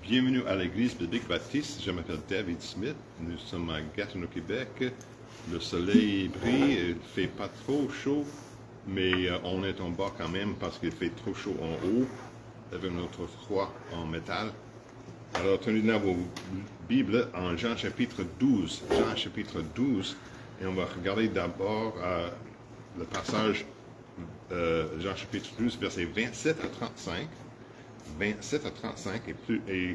Bienvenue à l'Église biblique baptiste. Je m'appelle David Smith. Nous sommes à Gatineau, Québec. Le soleil brille, il ne fait pas trop chaud, mais on est en bas quand même parce qu'il fait trop chaud en haut avec notre froid en métal. Alors, tenez dans vos Bibles en Jean chapitre 12. Jean chapitre 12. Et on va regarder d'abord le passage Jean chapitre 12, versets 27 à 35. 27 à 35 et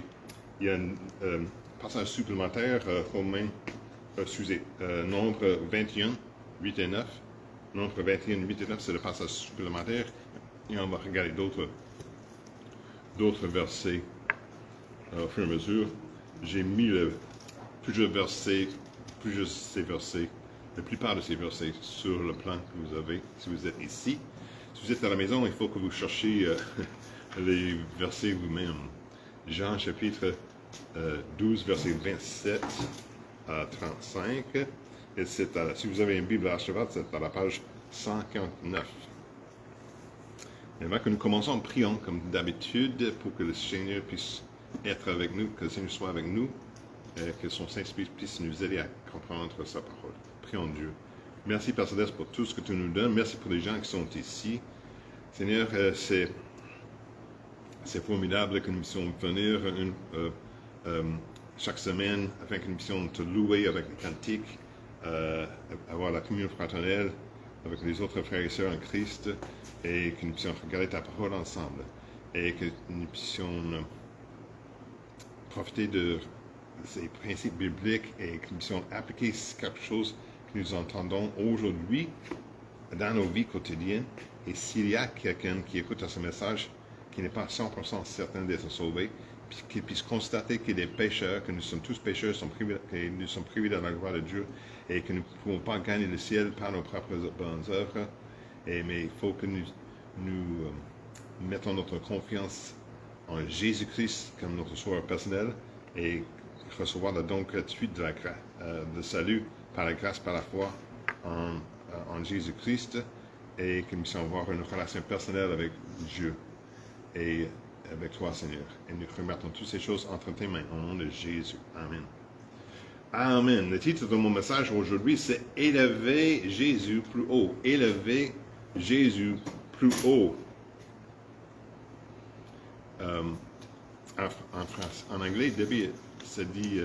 il y a un passage supplémentaire, nombre 21, 8 et 9. Nombre 21, 8 et 9, c'est le passage supplémentaire. Et on va regarder d'autres versets au fur et à mesure. J'ai mis plusieurs la plupart de ces versets sur le plan que vous avez si vous êtes ici. Si vous êtes à la maison, il faut que vous cherchiez les versets vous-même. Jean chapitre 12, versets 27 à 35. Et si vous avez une Bible à cheval, c'est à la page 149. Et avant que nous commençons, prions comme d'habitude pour que le Seigneur puisse être avec nous, que le Seigneur soit avec nous, et que son Saint-Esprit puisse nous aider à comprendre sa parole. Prions Dieu. Merci Père Céleste pour tout ce que tu nous donnes. Merci pour les gens qui sont ici. Seigneur, c'est formidable que nous puissions venir chaque semaine afin que nous puissions te louer avec les cantiques, avoir la communion fraternelle avec les autres frères et sœurs en Christ et que nous puissions regarder ta parole ensemble et que nous puissions profiter de ces principes bibliques et que nous puissions appliquer quelque chose que nous entendons aujourd'hui dans nos vies quotidiennes. Et s'il y a quelqu'un qui écoute ce message qui n'est pas 100% certain d'être sauvé, puis qu'il puisse constater qu'il est pécheur, que nous sommes tous pécheurs, que nous sommes privés de la gloire de Dieu, et que nous ne pouvons pas gagner le ciel par nos propres bonnes œuvres. Mais il faut que nous mettons notre confiance en Jésus-Christ comme notre sauveur personnel et recevoir le don gratuit de salut par la grâce, par la foi en Jésus-Christ, et que nous puissions avoir une relation personnelle avec Dieu et avec toi, Seigneur. Et nous remettons toutes ces choses entre tes mains, au nom de Jésus. Amen. Amen. Le titre de mon message aujourd'hui, c'est « Élever Jésus plus haut ». Élever Jésus plus haut. En anglais, Debbie, ça dit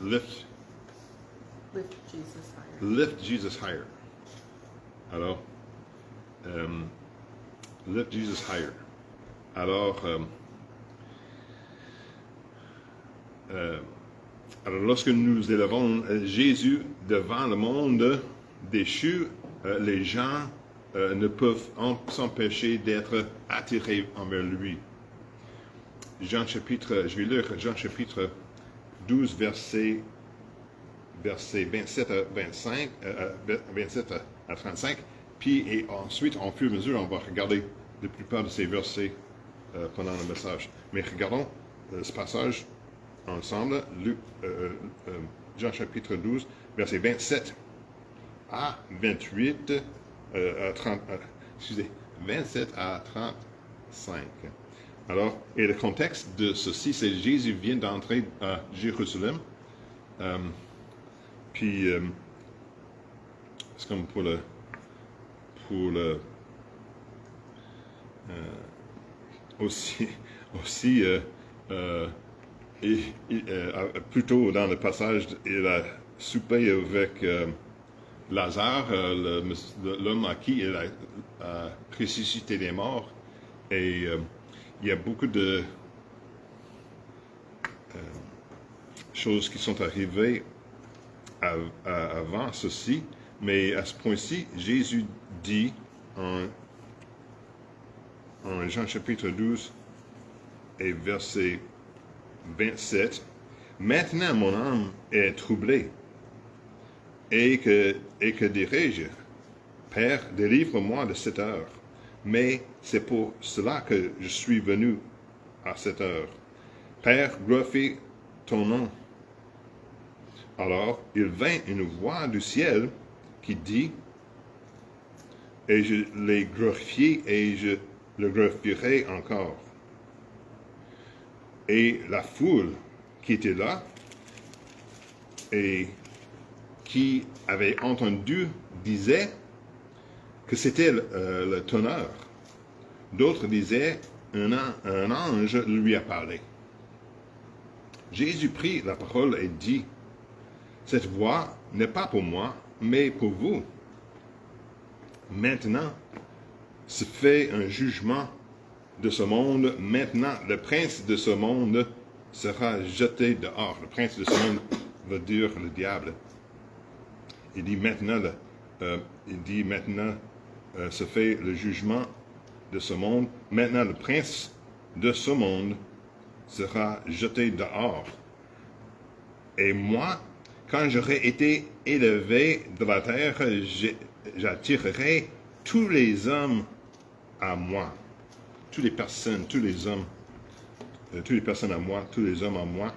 lift Jesus higher. Lift Jesus higher. Alors, lift Jesus higher. Alors, lorsque nous élevons Jésus devant le monde déchu, les gens ne peuvent s'empêcher d'être attirés envers lui. Je vais lire Jean chapitre 12, verset 27 à 35, et ensuite, en fur et à mesure, on va regarder la plupart de ces versets pendant le message. Mais regardons ce passage ensemble, Jean chapitre 12, verset 27 à 28, 27 à 35. Alors, et le contexte de ceci, c'est Jésus vient d'entrer à Jérusalem. C'est comme plutôt dans le passage, il a soupé avec Lazare, l'homme à qui il a ressuscité des morts. Et il y a beaucoup de choses qui sont arrivées avant ceci, mais à ce point-ci, Jésus dit en Jean chapitre 12 et verset 27, « Maintenant mon âme est troublée, et que dirai-je? Père, délivre-moi de cette heure. Mais c'est pour cela que je suis venu à cette heure. Père, glorifie ton nom. » Alors il vint une voix du ciel qui dit, « Et je l'ai glorifié et je le glorifierai encore. » Et la foule qui était là et qui avait entendu disait que c'était le tonnerre. D'autres disaient un ange lui a parlé. Jésus prit la parole et dit, cette voix n'est pas pour moi, mais pour vous. Maintenant se fait un jugement de ce monde. Maintenant, le prince de ce monde sera jeté dehors. Le prince de ce monde veut dire le diable. Il dit maintenant se fait le jugement de ce monde. Maintenant, le prince de ce monde sera jeté dehors. Et moi, quand j'aurai été élevé de la terre, j'attirerai tous les hommes à moi. Toutes les personnes à moi, tous les hommes à moi.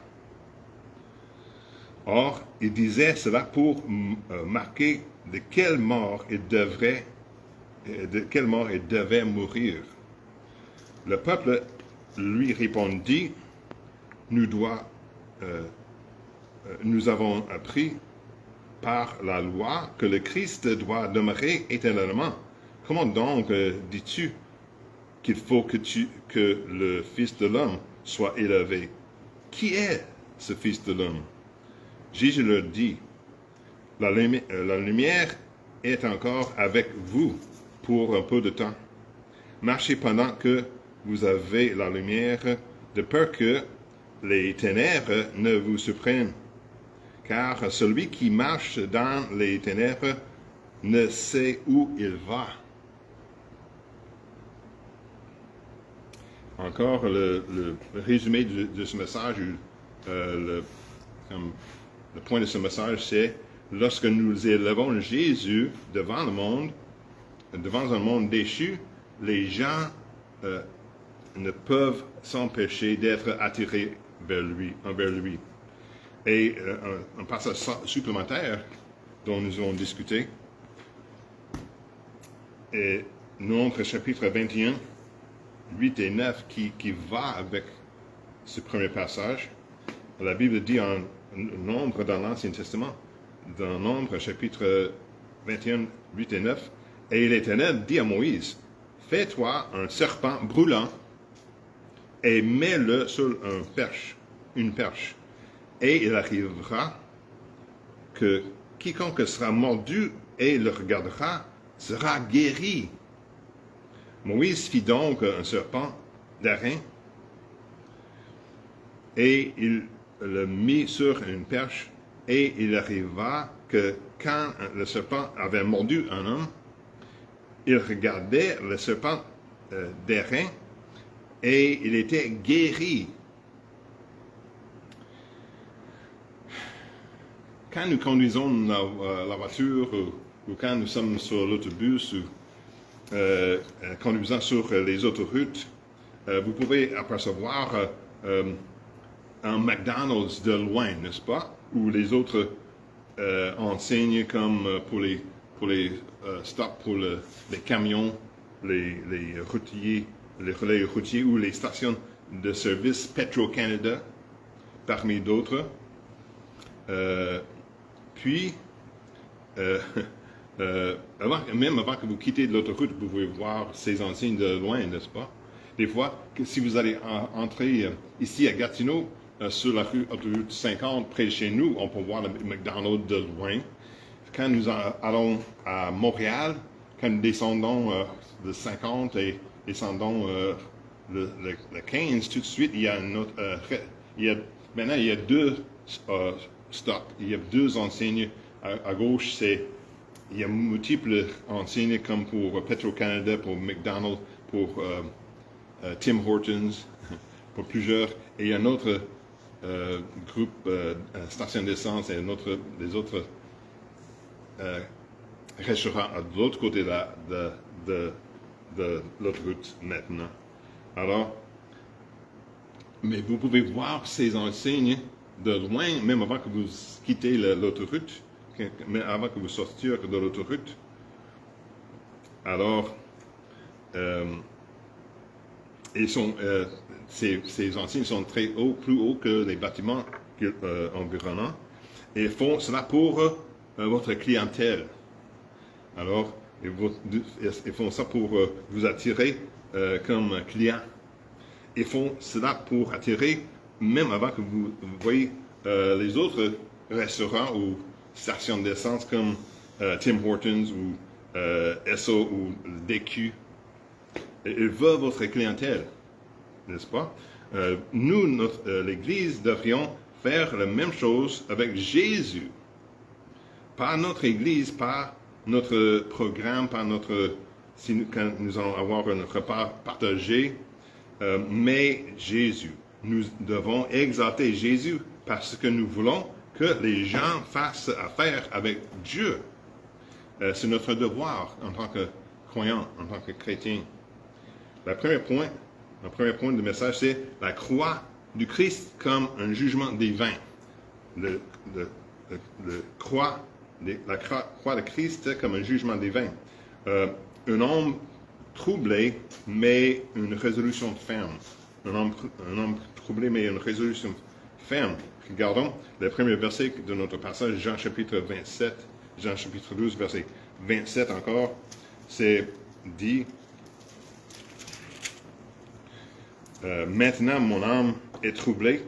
Or, il disait cela pour marquer de quelle mort il devait mourir. Le peuple lui répondit, nous avons appris par la loi que le Christ doit demeurer éternellement. Comment donc dis-tu qu'il faut que le Fils de l'homme soit élevé? Qui est ce Fils de l'homme? Jésus leur dit, la lumière est encore avec vous pour un peu de temps. Marchez pendant que vous avez la lumière, de peur que les ténèbres ne vous surprennent. Car celui qui marche dans les ténèbres ne sait où il va. Encore le résumé de ce message, le point de ce message, c'est lorsque nous élevons Jésus devant un monde déchu, les gens ne peuvent s'empêcher d'être attirés vers lui. Et un passage supplémentaire dont nous allons discuter est Nombre chapitre 21, 8 et 9 qui va avec ce premier passage. La Bible dit en Nombre dans l'Ancien Testament, dans Nombre chapitre 21, 8 et 9, et l'Éternel dit à Moïse, fais-toi un serpent brûlant et mets-le sur une perche. Et il arrivera que quiconque sera mordu et le regardera sera guéri. Moïse fit donc un serpent d'airain et il le mit sur une perche. Et il arriva que quand le serpent avait mordu un homme, il regardait le serpent d'airain et il était guéri. Quand nous conduisons la voiture ou quand nous sommes sur l'autobus ou conduisant sur les autoroutes, vous pouvez apercevoir un McDonald's de loin, n'est-ce pas? Ou les autres enseignes comme pour les stops pour les camions, les routiers, les relais routiers ou les stations de service Petro-Canada, parmi d'autres. Puis, même avant que vous quittez l'autoroute, vous pouvez voir ces enseignes de loin, n'est-ce pas? Des fois, si vous allez entrer ici à Gatineau, sur la autoroute 50, près de chez nous, on peut voir le McDonald's de loin. Quand nous allons à Montréal, quand nous descendons le 50 et descendons le 15, tout de suite, il y a maintenant, il y a deux stops. Il y a deux enseignes. À gauche, il y a multiples enseignes comme pour Petro-Canada, pour McDonald's, pour Tim Hortons, pour plusieurs. Et il y a un autre groupe, station d'essence et des autres restaurants de l'autre côté de l'autoroute maintenant. Alors, mais vous pouvez voir ces enseignes de loin, même avant que vous quittez l'autoroute, mais avant que vous sortiez de l'autoroute. Alors, Ces enseignes sont très hauts, plus hauts que les bâtiments environnants, et font cela pour votre clientèle. Alors, ils font ça pour vous attirer comme client. Ils font cela pour attirer, même avant que vous voyez les autres restaurants ou stations d'essence comme Tim Hortons ou Esso ou DQ. Ils veulent votre clientèle, n'est-ce pas? Nous, l'Église, devrions faire la même chose avec Jésus. Pas notre Église, pas notre programme, pas quand nous allons avoir un repas partagé, mais Jésus. Nous devons exalter Jésus parce que nous voulons que les gens fassent affaire avec Dieu. C'est notre devoir en tant que croyants, en tant que chrétiens. Le premier point du message, c'est la croix du Christ comme un jugement divin. La croix de Christ comme un jugement divin. Un homme troublé, mais une résolution ferme. Un homme troublé, mais une résolution ferme. Regardons le premier verset de notre passage, Jean chapitre 27, Jean chapitre 12, verset 27 encore. C'est dit, maintenant mon âme est troublée,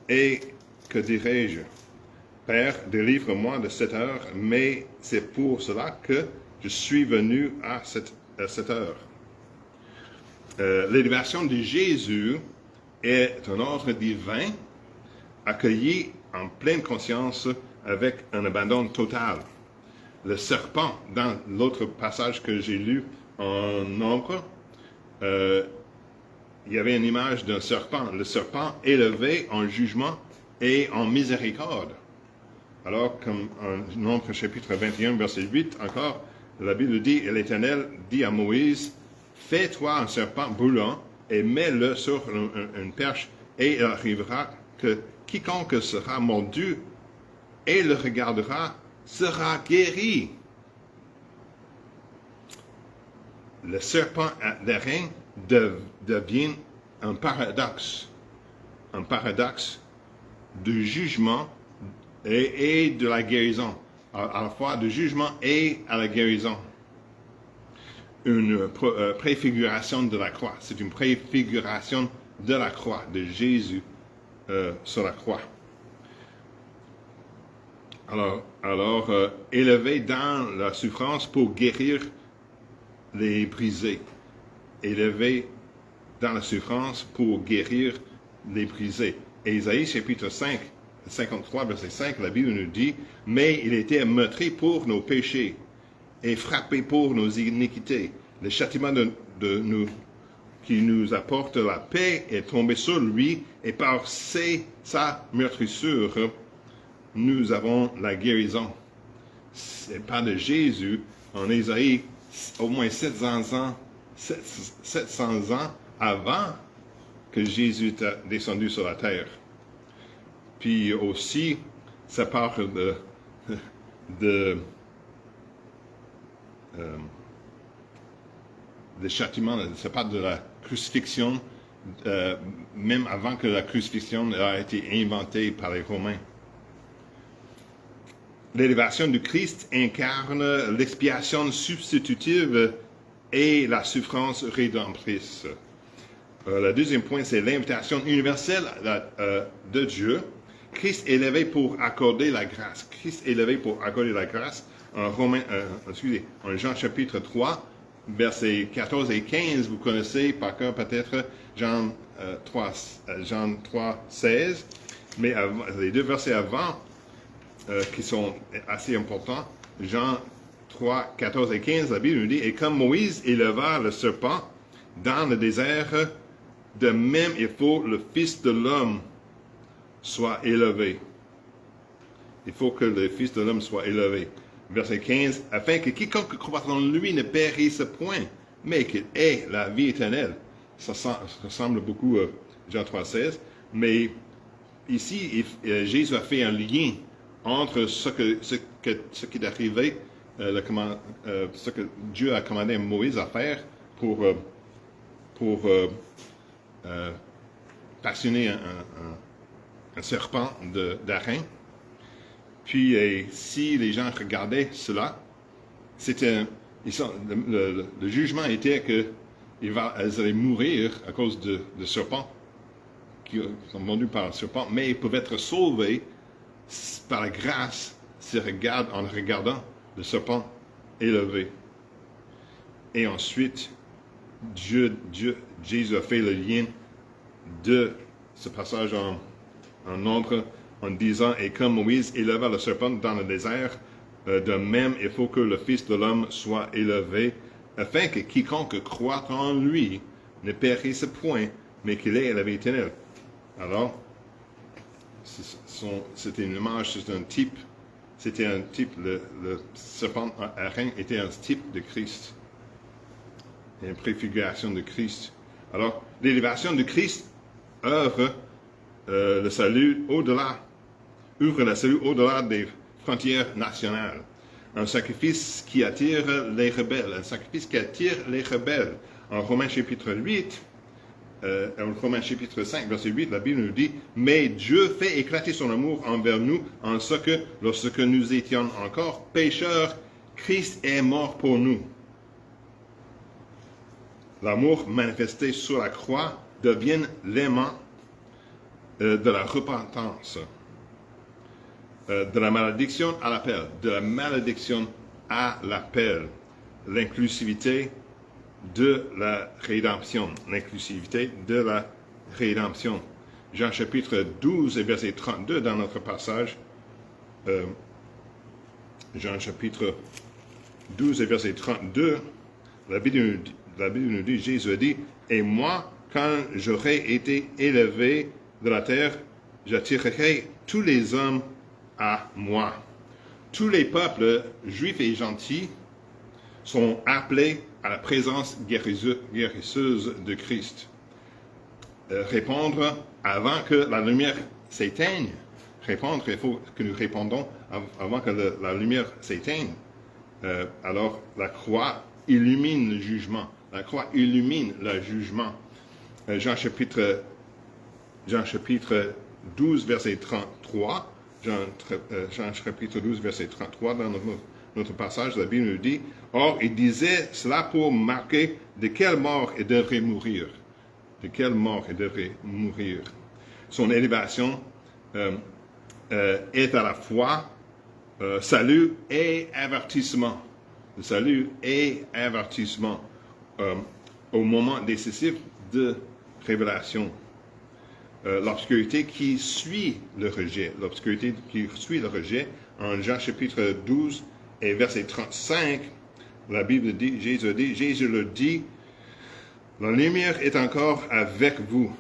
et que dirai-je? Père, délivre-moi de cette heure, mais c'est pour cela que je suis venu à cette heure. L'élévation de Jésus est un ordre divin accueilli en pleine conscience avec un abandon total. Le serpent, dans l'autre passage que j'ai lu en Nombre, il y avait une image d'un serpent. Le serpent élevé en jugement et en miséricorde. Alors, comme en Nombre chapitre 21, verset 8, encore, la Bible dit, et l'Éternel dit à Moïse, fais-toi un serpent brûlant et mets-le sur une perche, et il arrivera que quiconque sera mordu et le regardera sera guéri. Le serpent d'airain devient un paradoxe de jugement et de la guérison, à la fois de jugement et à la guérison. Une préfiguration de la croix. C'est une préfiguration de la croix, de Jésus sur la croix. Alors élevé dans la souffrance pour guérir les brisés. Élevé dans la souffrance pour guérir les brisés. Et Isaïe chapitre 5, 53, verset 5, la Bible nous dit, « Mais il était meurtri pour nos péchés et frappé pour nos iniquités. Le châtiment qui nous apporte la paix est tombé sur lui, et par sa meurtrissure, nous avons la guérison. » C'est pas de Jésus. En Isaïe, au moins 700 ans avant que Jésus est descendu sur la terre. Puis aussi, ça parle de châtiment, ça parle de la crucifixion, même avant que la crucifixion a été inventée par les Romains. L'élévation du Christ incarne l'expiation substitutive et la souffrance rédemptrice. Le deuxième point, c'est l'invitation universelle de Dieu. Christ élevé pour accorder la grâce. Christ élevé pour accorder la grâce. En Jean chapitre 3, versets 14 et 15, vous connaissez par cœur peut-être Jean 3, 16, mais les deux versets avant, qui sont assez importants, Jean 3, 14 et 15, la Bible nous dit, « Et comme Moïse éleva le serpent dans le désert, de même il faut le Fils de l'homme soit élevé. » Il faut que le Fils de l'homme soit élevé. Verset 15, « Afin que quiconque croit en lui ne périsse point, mais qu'il ait la vie éternelle. » Ça ressemble beaucoup à Jean 3, 16, mais ici, Jésus a fait un lien entre ce qui est arrivé, ce que Dieu a commandé à Moïse à faire pour passionné un serpent d'airain. Puis, si les gens regardaient cela, le jugement était qu'elles allaient mourir à cause de serpents qui sont mordus par le serpent, mais ils peuvent être sauvés par la grâce en regardant le serpent élevé. Et ensuite, Jésus a fait le lien de ce passage en Nombre en disant « Et comme Moïse éleva le serpent dans le désert, de même il faut que le Fils de l'homme soit élevé, afin que quiconque croit en lui ne périsse point, mais qu'il ait la vie éternelle. » Alors, c'était une image, c'était un type, le serpent airain était un type de Christ, une préfiguration de Christ. Alors, l'élévation de Christ ouvre le salut au-delà des frontières nationales. Un sacrifice qui attire les rebelles, En Romains chapitre 8, en Romains chapitre 5, verset 8, la Bible nous dit « Mais Dieu fait éclater son amour envers nous, en ce que, lorsque nous étions encore pécheurs, Christ est mort pour nous. » L'amour manifesté sur la croix devient l'aimant de la repentance, de la malédiction à l'appel, l'inclusivité de la rédemption, Jean chapitre 12 et verset 32 dans notre passage, Jean chapitre 12 et verset 32, la Bible nous dit, Jésus a dit, « Et moi, quand j'aurai été élevé de la terre, j'attirerai tous les hommes à moi. » Tous les peuples, juifs et gentils, sont appelés à la présence guérisseuse de Christ. Répondre avant que la lumière s'éteigne. Il faut que nous répondons avant que la lumière s'éteigne. Alors, la croix illumine le jugement. Jean chapitre 12, verset 33. Jean chapitre 12, verset 33, dans notre passage, la Bible nous dit, « Or, il disait cela pour marquer de quelle mort il devrait mourir. » Son élévation est à la fois salut et avertissement. Le salut et avertissement au moment décisif de révélation. L'obscurité qui suit le rejet. En Jean chapitre 12 et verset 35, la Bible dit, Jésus le dit, « La lumière est encore avec vous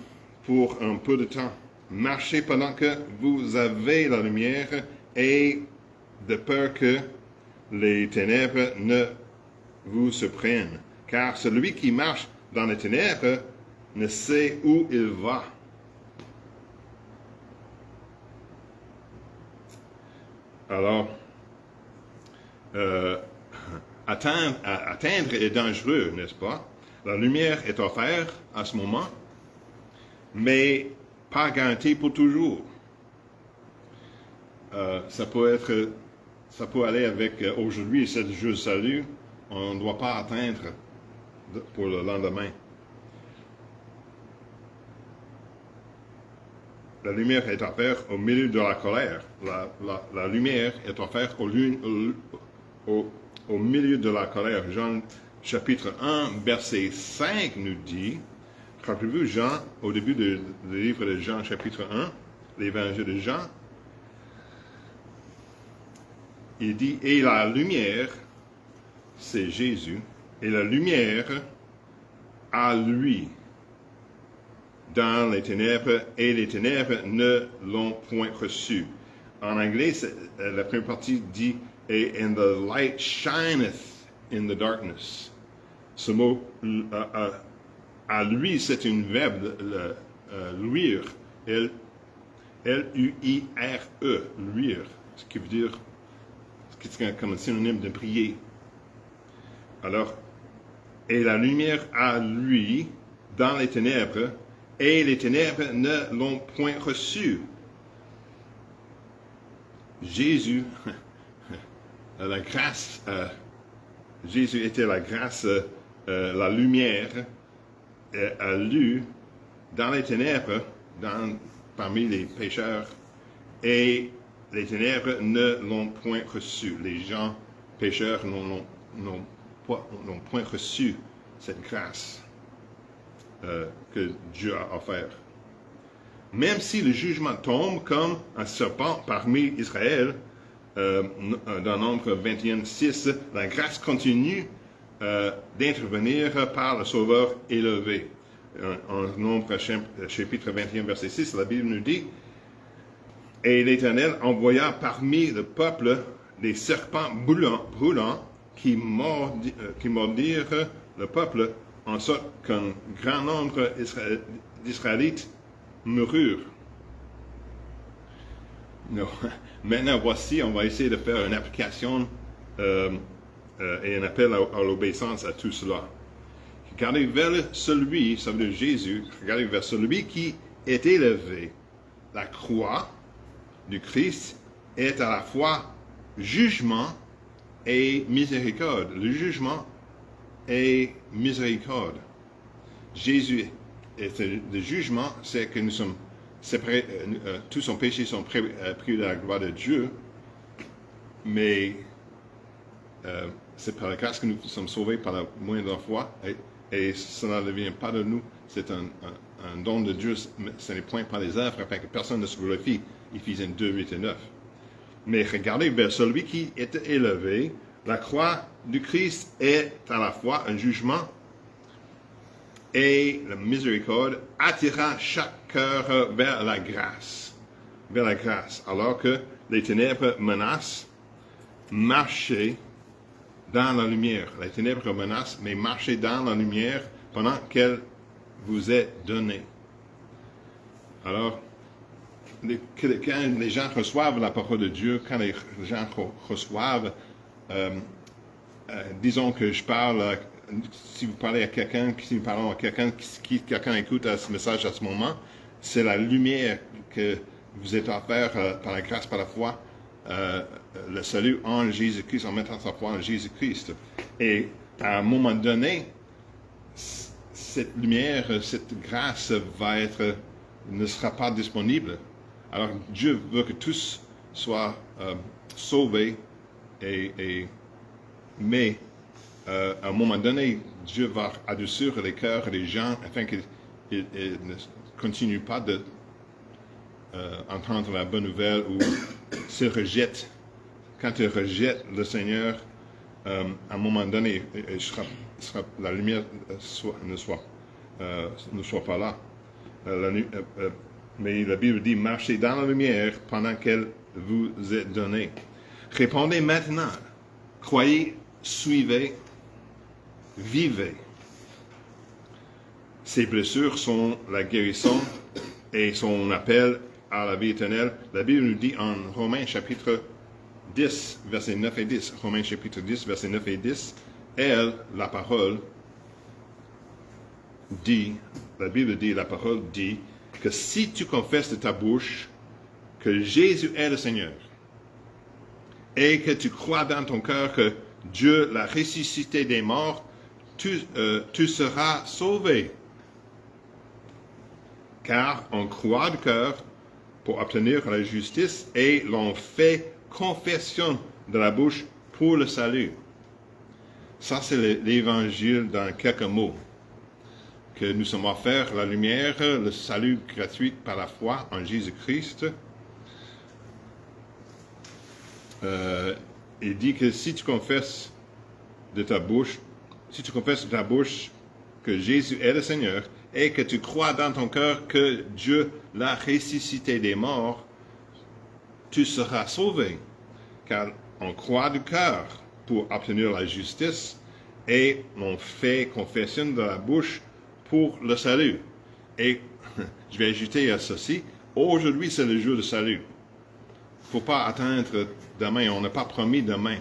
pour un peu de temps. Marchez pendant que vous avez la lumière et de peur que les ténèbres ne vous surprennent. Car celui qui marche dans les ténèbres ne sait où il va. » Alors, atteindre est dangereux, n'est-ce pas? La lumière est offerte à ce moment, mais pas garantie pour toujours. Ça peut aller avec aujourd'hui, c'est le jour de salut, on ne doit pas atteindre pour le lendemain. La lumière est offerte au milieu de la colère. La lumière est offerte au milieu de la colère. Jean chapitre 1, verset 5 nous dit, rappelez-vous Jean, au début du livre de Jean chapitre 1, l'évangile de Jean, il dit, et la lumière, c'est Jésus, et la lumière à lui dans les ténèbres, et les ténèbres ne l'ont point reçu. En anglais, la première partie dit, et and the light shineth in the darkness. Ce mot, à lui, c'est une verbe, luire, L-U-I-R-E, luire, ce qui veut dire, c'est comme un synonyme de briller. Alors, et la lumière à lui, dans les ténèbres, et les ténèbres ne l'ont point reçu. Jésus, la grâce, Jésus était la grâce, la lumière, a lu dans les ténèbres, parmi les pécheurs, et les ténèbres ne l'ont point reçu. Les gens pécheurs n'ont point reçu cette grâce que Dieu a offert. Même si le jugement tombe comme un serpent parmi Israël, dans Nombre 21:6, la grâce continue d'intervenir par le Sauveur élevé. En Nombre chapitre 21, verset 6, la Bible nous dit, « Et l'Éternel envoya parmi le peuple des serpents brûlants qui mordirent le peuple, en sorte qu'un grand nombre d'Israélites moururent. » Maintenant, voici, on va essayer de faire une application et un appel à l'obéissance à tout cela. Regardez vers celui, ça veut dire Jésus, regardez vers celui qui est élevé. La croix du Christ est à la fois jugement et miséricorde. Le jugement et miséricorde. Jésus est le jugement, c'est que nous sommes séparés, tous nos péchés sont pris de la gloire de Dieu, mais c'est par la grâce que nous sommes sauvés par la moindre foi, et cela ne vient pas de nous, c'est un don de Dieu, ce n'est point par les œuvres, afin que personne ne se glorifie, Éphésiens 2, 8 et 9. Mais regardez vers celui qui est élevé, la croix du Christ est à la fois un jugement et la miséricorde attira chaque cœur vers la grâce, alors que les ténèbres menacent, marchez dans la lumière. Les ténèbres menacent, mais marchez dans la lumière pendant qu'elle vous est donnée. Alors, quand les gens reçoivent la parole de Dieu, quand les gens reçoivent, disons que je parle, si vous parlez à quelqu'un, si nous parlons à quelqu'un, quelqu'un écoute ce message à ce moment, c'est la lumière que vous êtes offert par la grâce, par la foi, le salut en Jésus-Christ, en mettant sa foi en Jésus-Christ. Et à un moment donné, cette lumière, cette grâce ne sera pas disponible. Alors Dieu veut que tous soient sauvés, mais à un moment donné, Dieu va adoucir les cœurs des gens afin qu'ils ne continuent pas de entendre la bonne nouvelle ou s'ils rejettent. Quand ils rejettent le Seigneur, à un moment donné, la lumière ne soit pas là. Mais la Bible dit, marchez dans la lumière pendant qu'elle vous est donnée. Répondez maintenant. Croyez, suivez, vivez. Ces blessures sont la guérison et son appel à la vie éternelle. La Bible nous dit en Romains chapitre 10, versets 9 et 10. Romains chapitre 10, versets 9 et 10. Elle, la parole, dit, la Bible dit, la parole dit, que si tu confesses de ta bouche que Jésus est le Seigneur et que tu crois dans ton cœur que Dieu l'a ressuscité des morts, tu seras sauvé. Car on croit du cœur pour obtenir la justice et l'on fait confession de la bouche pour le salut. Ça, c'est l'évangile dans quelques mots. Que nous sommes offerts la lumière, le salut gratuit par la foi en Jésus-Christ. Il dit que si tu confesses de ta bouche que Jésus est le Seigneur et que tu crois dans ton cœur que Dieu l'a ressuscité des morts, tu seras sauvé. Car on croit du cœur pour obtenir la justice et on fait confession de la bouche pour le salut. Et je vais ajouter à ceci, aujourd'hui c'est le jour du salut. Il ne faut pas attendre demain, on n'a pas promis demain.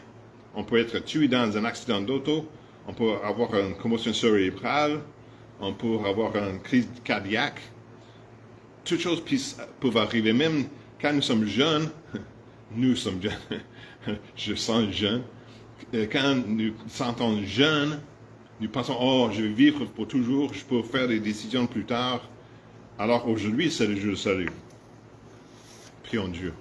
On peut être tué dans un accident d'auto, on peut avoir une commotion cérébrale, on peut avoir une crise cardiaque, toutes choses peuvent arriver, même quand nous sommes jeunes, nous sommes jeunes, je sens jeune, quand nous sentons jeunes, nous pensons, oh, je vais vivre pour toujours, je peux faire des décisions plus tard. Alors aujourd'hui, c'est le jour du salut. Prions Dieu.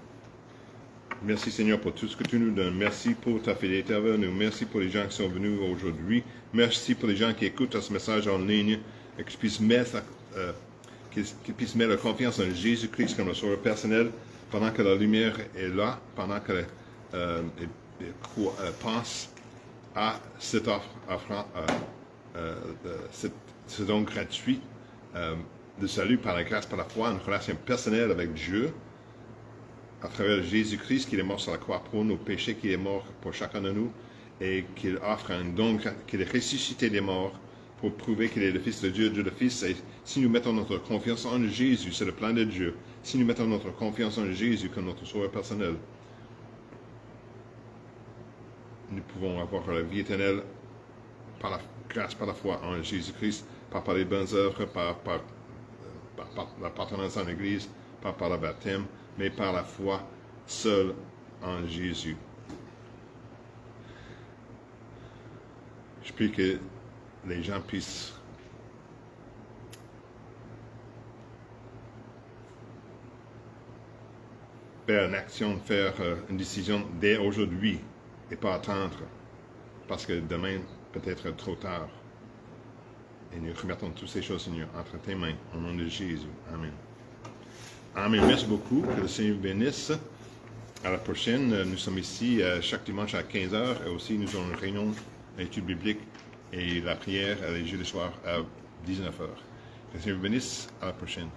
Merci Seigneur pour tout ce que tu nous donnes. Merci pour ta fidélité envers nous. Merci pour les gens qui sont venus aujourd'hui. Merci pour les gens qui écoutent ce message en ligne et qu'ils puissent mettre leur confiance en Jésus-Christ comme le sauveur personnel pendant que la lumière est là, pendant qu'elle pense à cette offre, ce don gratuit de salut par la grâce, par la foi, une relation personnelle avec Dieu, à travers Jésus-Christ qui est mort sur la croix pour nos péchés, qui est mort pour chacun de nous, et qu'il offre un don, qu'il est ressuscité des morts pour prouver qu'il est le Fils de Dieu, Dieu le Fils. Et si nous mettons notre confiance en Jésus, c'est le plan de Dieu. Si nous mettons notre confiance en Jésus comme notre sauveur personnel, nous pouvons avoir la vie éternelle par la grâce, par la foi en Jésus-Christ, pas par les bonnes œuvres, par l'appartenance en l'Église, pas par le baptême, mais par la foi seule en Jésus. Je prie que les gens puissent faire une action, faire une décision dès aujourd'hui et pas attendre, parce que demain peut être trop tard. Et nous remettons toutes ces choses, Seigneur, entre tes mains, au nom de Jésus. Amen. Amen. Merci beaucoup. Que le Seigneur vous bénisse. À la prochaine. Nous sommes ici chaque dimanche à 15h. Et aussi, nous avons une réunion d'études bibliques et la prière les jeudis soirs à 19h. Que le Seigneur vous bénisse. À la prochaine.